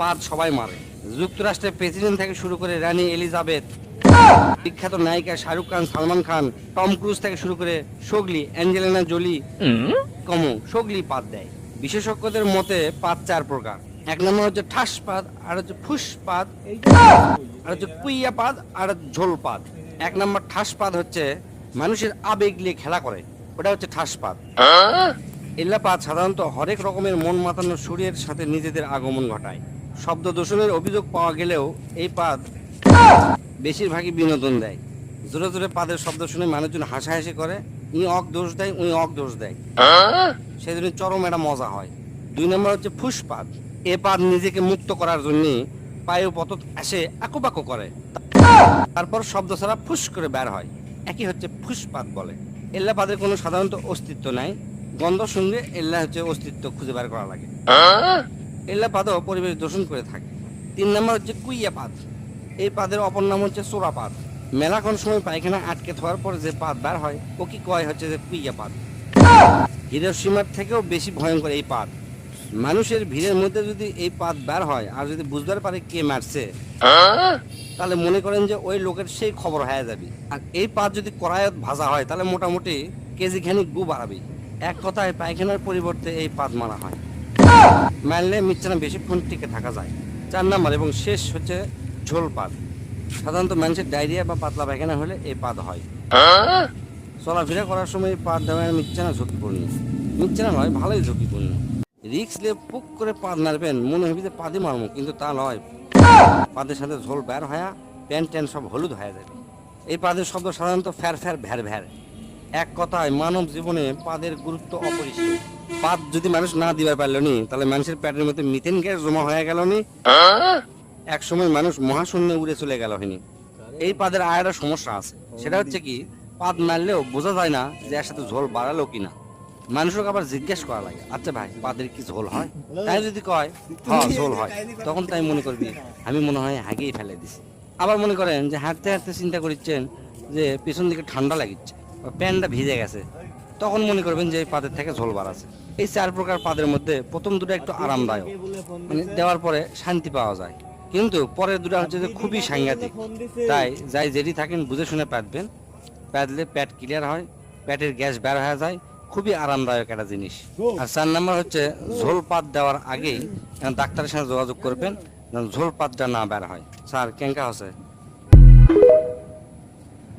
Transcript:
পাদ সবাই মারে। যুক্তরাষ্ট্রের প্রেসিডেন্ট থেকে শুরু করে রানী এলিজাবেথ, বিখ্যাত নায়িকা শাহরুখ খান, সালমান খান, টম ক্রুজ থেকে শুরু করে সোগলি, অ্যাঞ্জেলিনা জোলি, কমো সোগলি পাদ দেয়। বিশেষজ্ঞদের মতে পাদ 4 প্রকার। এক নম্বর হচ্ছে ঠাস পাদ, আর হচ্ছে ফুস পাদ, আর হচ্ছে কুইয়া পাদ, আর ঝোল পাদ। এক নম্বর ঠাস পাদ হচ্ছে মানুষের আবেগ নিয়ে খেলা করে, ওটা হচ্ছে ঠাস পাদ। এল্লা পাদ সাধারণত হরেক রকমের মন মাতানো সুরের সাথে নিজেদের আগমন ঘটায়। শব্দ দূষণের অভিযোগ পাওয়া গেলেও এই পাদ বেশিরভাগই বিনোদন দেয়। জোরে জোরে পাদের শব্দ শুনে মানুষজন হাসাহাসি করে, উনি অক দোষ দেয়, উনি অক দোষ দেয়, সেজন্য চরম একটা মজা হয়। 2 নম্বর হচ্ছে ফুসপাদ। এ পাদ নিজেকে মুক্ত করার জন্য পায়ে পতত আসে আকুপাকু করে, তারপর শব্দ ছাড়া ফুস করে বের হয়, একই হচ্ছে ফুসপাদ বলে। এল্লা পাদের কোনো সাধারণত অস্তিত্ব নাই, গন্ধ সঙ্গে এল্লা হচ্ছে অস্তিত্ব খুঁজে বের করা লাগে। এল্লা পাদও পরিবেশ দূষণ করে থাকে। 3 নম্বর হচ্ছে কুইয়া পাদ। এই পাদের অপর নাম হচ্ছে চোরা পাদ। মেলাক্ষণ সময় পায়খানা আটকে থাকার পর যে পাদ বের হয় ও কি কয় হচ্ছে যে কুইয়া পাদ। হিরোশিমার থেকেও বেশি ভয়ঙ্কর এই পাদ। মানুষের ভিড়ের মধ্যে যদি এই পাদ বের হয় আর যদি বুঝতে পারে কে মারছে, তাহলে মনে করেন যে ওই লোকের সেই খবর হয়ে যাবে। আর এই পাদ যদি কড়াইত ভাজা হয় তাহলে মোটামুটি কেজি খানিক গু বাড়াবে। এক কথায় পায়খানার পরিবর্তে এই পাদ মারা হয়, মারলে মিচ্ছানা বেশিক্ষণ টিকে থাকা যায়। 4 নম্বর এবং শেষ হচ্ছে ঝোল পাদ। সাধারণত মানুষের ডায়রিয়া বা পাতলা পায়খানা হলে এই পাদ হয়। চলাফেরা করার সময় পাদ দেওয়া মিচ্ছানা ঝুঁকিপূর্ণ, মিচ্ছানা নয় ভালোই ঝুঁকিপূর্ণ। রিক্স নিয়ে পুক করে পাদ মারবেন, মনে হবে যে পাদই মারবো, কিন্তু তা নয়। পাদের সাথে ঝোল বের হয়া প্যান্ট ট্যান্ট সব হলুদ হয়ে যাবে। এই পাদের শব্দ সাধারণত ফ্যার ফ্যার ভ্যার ভ্যার। এক কথায় মানব জীবনে পাদের গুরুত্ব অপরিসীম। পাদ যদি মানুষ না দিবার পারল নি, তাহলে মানুষের পেটের মধ্যে মিথেন গ্যাস জমা হয়ে গেল নি, এক সময় মানুষ মহাশূন্যে উড়ে চলে গেল হয়নি। এই পাদের আর একটা সমস্যা আছে, সেটা হচ্ছে কি পাদ মারলেও বোঝা যায় না যে এর সাথে ঝোল বাড়ালো কিনা। মানুষকে আবার জিজ্ঞেস করা লাগে, আচ্ছা ভাই পাদের কি ঝোল হয়? তাই যদি কয় হ্যাঁ ঝোল হয়, তখন তাই মনে করবি আমি মনে হয় হাগিয়ে ফেলে দিছি। আবার মনে করেন যে হাঁটতে হাঁটতে চিন্তা করছেন যে পিছন দিকে ঠান্ডা লাগিচ্ছে বা প্যান্টটা ভিজে গেছে, তখন মনে করবেন যে এই পাদের থেকে ঝোল বাড়াচ্ছে। এই 4 প্রকার পাদের মধ্যে প্রথম দুটো একটু আরামদায়ক, মানে দেওয়ার পরে শান্তি পাওয়া যায়, কিন্তু পরের দুটো হচ্ছে যে খুবই সাংঘাতিক। তাই যাই যেটি থাকেন বুঝে শুনে পাতবেন, পাতলে পেট ক্লিয়ার হয়, পেটের গ্যাস বের হয়ে যায়, খুবই আরামদায়ক একটা জিনিস। আর 4 নম্বর হচ্ছে ঝোল পাত দেওয়ার আগেই ডাক্তারের সাথে যোগাযোগ করবেন, ঝোল পাতটা না বের হয়। স্যার কেঙ্কা আছে?